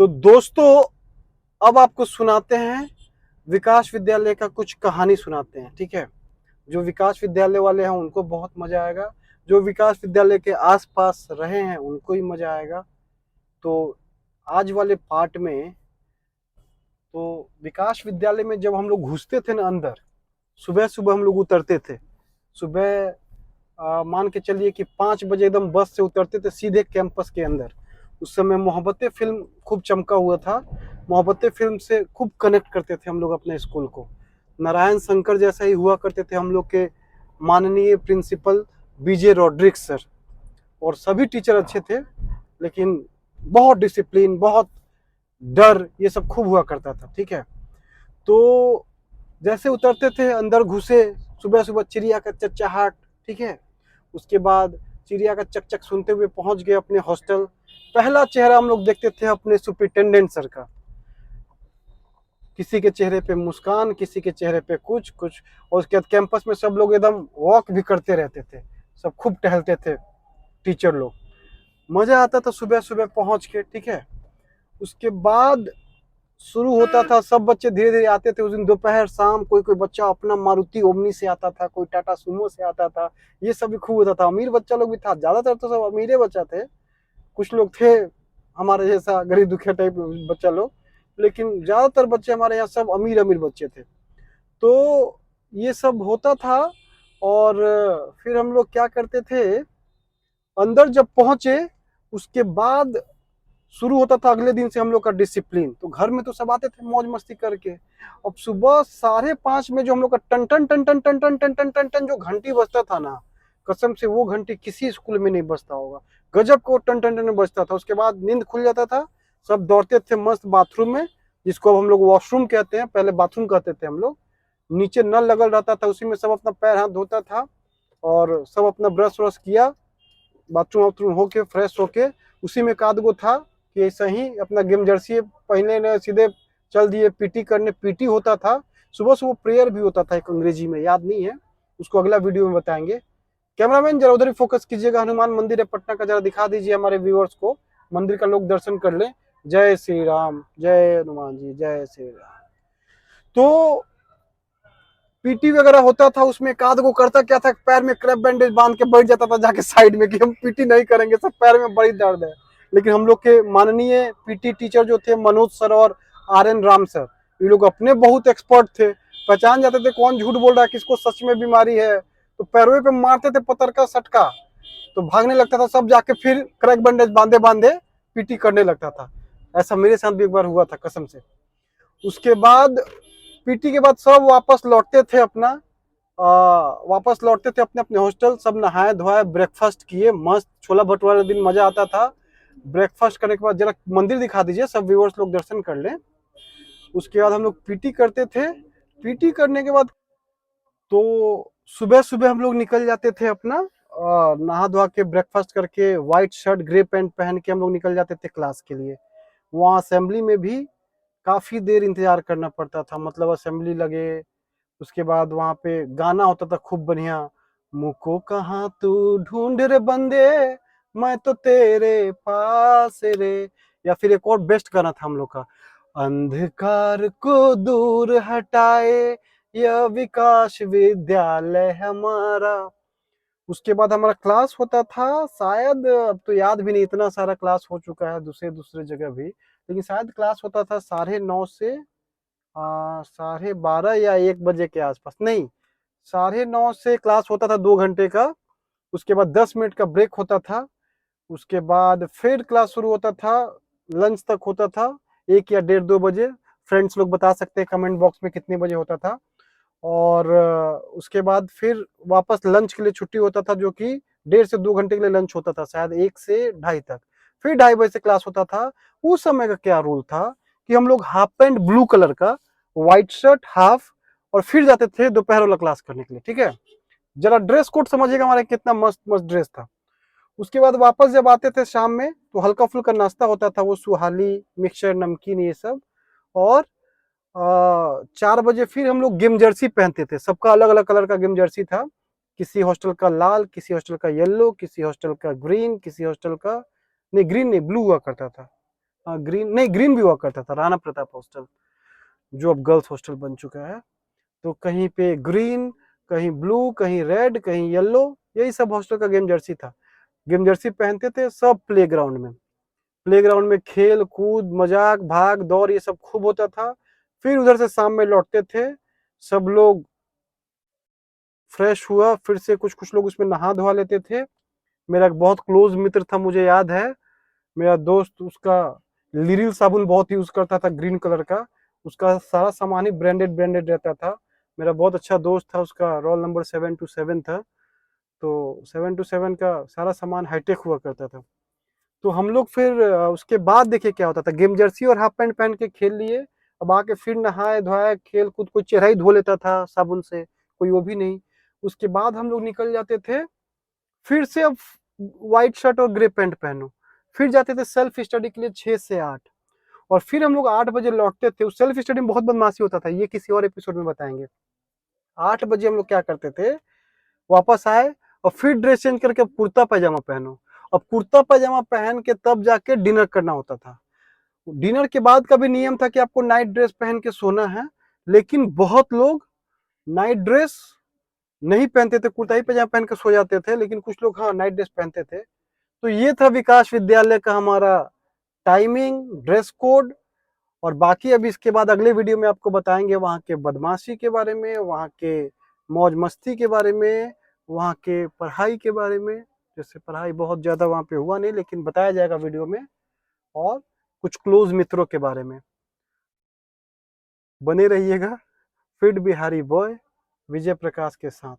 तो दोस्तों, अब आपको सुनाते हैं विकास विद्यालय का कुछ कहानी सुनाते हैं। ठीक है, जो विकास विद्यालय वाले हैं उनको बहुत मजा आएगा, जो विकास विद्यालय के आसपास रहे हैं उनको ही मजा आएगा। तो आज वाले पार्ट में, तो विकास विद्यालय में जब हम लोग घुसते थे ना अंदर, सुबह सुबह हम लोग उतरते थे। सुबह मान के चलिए कि 5 बजे एकदम बस से उतरते थे सीधे कैंपस के अंदर। उस समय मोहब्बतें फिल्म खूब चमका हुआ था। मोहब्बतें फिल्म से खूब कनेक्ट करते थे हम लोग अपने स्कूल को। नारायण शंकर जैसा ही हुआ करते थे हम लोग के माननीय प्रिंसिपल बीजे रॉड्रिक्स सर। और सभी टीचर अच्छे थे, लेकिन बहुत डिसिप्लिन, बहुत डर, ये सब खूब हुआ करता था। ठीक है, तो जैसे उतरते थे अंदर घुसे, सुबह सुबह चिड़िया का चहचहाट। ठीक है, उसके बाद चिड़िया का चक चक सुनते हुए पहुंच गए अपने हॉस्टल। पहला चेहरा हम लोग देखते थे अपने सुपरिटेंडेंट सर का। किसी के चेहरे पे मुस्कान, किसी के चेहरे पे कुछ कुछ। और उसके बाद कैंपस में सब लोग एकदम वॉक भी करते रहते थे, सब खूब टहलते थे टीचर लोग। मजा आता था सुबह सुबह पहुंच के। ठीक है, उसके बाद शुरू होता था, सब बच्चे धीरे धीरे आते थे। उस दिन दोपहर शाम कोई कोई बच्चा अपना मारुति ओमनी से आता था, कोई टाटा सुमो से आता था। ये सब भी खूब होता था। अमीर बच्चा लोग भी था, ज्यादातर तो सब अमीरे बच्चा थे। कुछ लोग थे हमारे जैसा गरीब दुखिया टाइप बच्चा लोग, लेकिन ज्यादातर बच्चे हमारे यहाँ सब अमीर अमीर बच्चे थे। तो ये सब होता था। और फिर हम लोग क्या करते थे, अंदर जब पहुंचे उसके बाद शुरू होता था अगले दिन से हम लोग का डिसिप्लिन। तो घर में तो सब आते थे मौज मस्ती करके। अब सुबह 5:30 में जो हम लोग का टन टन टन टन टन टन टन टन टन टन जो घंटी बजता था ना, कसम से वो घंटी किसी स्कूल में नहीं बजता होगा। गजब को टन टन टन बजता था। उसके बाद नींद खुल जाता था, सब दौड़ते थे मस्त बाथरूम में, जिसको अब हम लोग वॉशरूम कहते हैं, पहले बाथरूम कहते थे हम लोग। नीचे नल लगल रहता था, उसी में सब अपना पैर हाथ धोता था और सब अपना ब्रश व्रश किया, बाथरूम वाथरूम होके फ्रेश होके उसी में एक गो था कि ऐसा ही अपना गेम जर्सी पहने ने सीधे चल दिए पीटी करने। पीटी होता था, सुबह सुबह प्रेयर भी होता था एक अंग्रेजी में, याद नहीं है, उसको अगला वीडियो में बताएंगे। कैमरामैन जरा उधर ही फोकस कीजिएगा, हनुमान मंदिर है पटना का, जरा दिखा दीजिए हमारे व्यूअर्स को, मंदिर का लोग दर्शन कर ले। जय श्री राम, जय हनुमान जी, जय श्री राम। तो पीटी वगैरह होता था, उसमें एक आध गो करता क्या था, पैर में क्रैप बैंडेज बांध के बैठ जाता था जाके साइड में कि हम पीटी नहीं करेंगे, सब पैर में बड़ी दर्द है। लेकिन हम लोग के माननीय पीटी टीचर जो थे मनोज सर और RN राम सर, ये लोग अपने बहुत एक्सपर्ट थे, पहचान जाते थे कौन झूठ बोल रहा है, किसको सच में बीमारी है। तो पैरों पे मारते थे पत्थर का सटका, तो भागने लगता था सब, जाके फिर क्रैक बैंडेज बांधे बांधे पीटी करने लगता था। ऐसा मेरे साथ भी एक बार हुआ था कसम से। उसके बाद पीटी के बाद सब वापस लौटते थे वापस लौटते थे अपने अपने हॉस्टल। सब नहाए धोए, ब्रेकफास्ट किए, मस्त छोला भटूरा, दिन मजा आता था। ब्रेकफास्ट करने के बाद जरा मंदिर दिखा दीजिए, सब व्यूअर्स लोग दर्शन कर लें। उसके बाद हम लोग पीटी करते थे। पीटी करने के बाद तो सुबह सुबह हम लोग निकल जाते थे अपना नहा धोआ के, ब्रेकफास्ट करके, व्हाइट शर्ट ग्रे पैंट पहन के हम लोग निकल जाते थे क्लास के लिए। वहाँ असेंबली में भी काफी देर इंतजार करना पड़ता था, मतलब असेंबली लगे। उसके बाद वहां पे गाना होता था खूब बढ़िया, मुझको कहाँ तू ढूंढ रे बंदे, मैं तो तेरे पास रे। या फिर एक और बेस्ट गाना था हम लोग का, अंधकार को दूर हटाए यह विकास विद्यालय हमारा। उसके बाद हमारा क्लास होता था, शायद अब तो याद भी नहीं, इतना सारा क्लास हो चुका है दूसरे दूसरे जगह भी, लेकिन शायद क्लास होता था 9:30 से 12:30 या 1 बजे के आसपास। नहीं, 9:30 से क्लास होता था 2 घंटे का। उसके बाद 10 मिनट का ब्रेक होता था। उसके बाद फिर क्लास शुरू होता था, लंच तक होता था, 1 या 1:30-2 बजे। फ्रेंड्स लोग बता सकते हैं कमेंट बॉक्स में कितने बजे होता था। और उसके बाद फिर वापस लंच के लिए छुट्टी होता था, जो कि 1.5 से 2 घंटे के लिए लंच होता था, शायद 1 से 2:30 तक। फिर 2:30 बजे से क्लास होता था। उस समय का क्या रूल था कि हम लोग हाफ पैंट ब्लू कलर का, व्हाइट शर्ट हाफ, और फिर जाते थे दोपहर वाला क्लास करने के लिए। ठीक है, जरा ड्रेस कोड समझिएगा हमारा कितना मस्त मस्त ड्रेस था। उसके बाद वापस जब आते थे शाम में, तो हल्का फुल्का नाश्ता होता था, वो सुहाली, मिक्सचर, नमकीन, ये सब। और 4 बजे फिर हम लोग गेम जर्सी पहनते थे, सबका अलग अलग कलर का गेम जर्सी था। किसी हॉस्टल का लाल, किसी हॉस्टल का येलो, किसी हॉस्टल का ग्रीन, किसी हॉस्टल का, नहीं ग्रीन नहीं, ब्लू हुआ करता था। ग्रीन नहीं, ग्रीन भी हुआ करता था, राणा प्रताप हॉस्टल जो अब गर्ल्स हॉस्टल बन चुका है। तो कहीं पे ग्रीन, कहीं ब्लू, कहीं रेड, कहीं येलो, यही सब हॉस्टल का गेम जर्सी था। गेम जर्सी पहनते थे सब प्लेग्राउंड में। प्लेग्राउंड में खेल कूद मजाक भाग दौड़ ये सब खूब होता था। फिर उधर से शाम में लौटते थे, सब लोग फ्रेश हुआ, फिर से कुछ कुछ लोग उसमें नहा धोवा लेते थे। मेरा एक बहुत क्लोज मित्र था, मुझे याद है, मेरा दोस्त उसका लिरिल साबुन बहुत यूज करता था, ग्रीन कलर का। उसका सारा सामान ही ब्रांडेड ब्रांडेड रहता था। मेरा बहुत अच्छा दोस्त था, उसका रोल नंबर 727 था। तो 727 का सारा सामान हाईटेक हुआ करता था। तो हम लोग फिर उसके बाद देखिए क्या होता था, गेम जर्सी और हाफ पैंट पहन के खेल लिए। अब आके फिर नहाए धोए खेल कूद, कोई चेहरा ही धो लेता था साबुन से, कोई वो भी नहीं। उसके बाद हम लोग निकल जाते थे, फिर से अब व्हाइट शर्ट और ग्रे पैंट पहनो, फिर जाते थे सेल्फ स्टडी के लिए 6 से 8, और फिर हम लोग 8 बजे लौटते थे। उस सेल्फ स्टडी में बहुत बदमाशी होता था, ये किसी और एपिसोड में बताएंगे। 8 बजे हम लोग क्या करते थे, वापस आए और फिर ड्रेस चेंज करके कुर्ता पैजामा पहनो। अब कुर्ता पैजामा पहन के तब जाके डिनर करना होता था। डिनर के बाद का भी नियम था कि आपको नाइट ड्रेस पहन के सोना है, लेकिन बहुत लोग नाइट ड्रेस नहीं पहनते थे, कुर्ता ही पैजामा पहन के सो जाते थे, लेकिन कुछ लोग हाँ नाइट ड्रेस पहनते थे। तो ये था विकास विद्यालय का हमारा टाइमिंग, ड्रेस कोड। और बाकी अब इसके बाद अगले वीडियो में आपको बताएंगे वहाँ के बदमाशी के बारे में, वहाँ के मौज मस्ती के बारे में, वहाँ के पढ़ाई के बारे में। जैसे पढ़ाई बहुत ज़्यादा वहाँ पे हुआ नहीं, लेकिन बताया जाएगा वीडियो में। और कुछ क्लोज मित्रों के बारे में। बने रहिएगा फिट बिहारी बॉय विजय प्रकाश के साथ।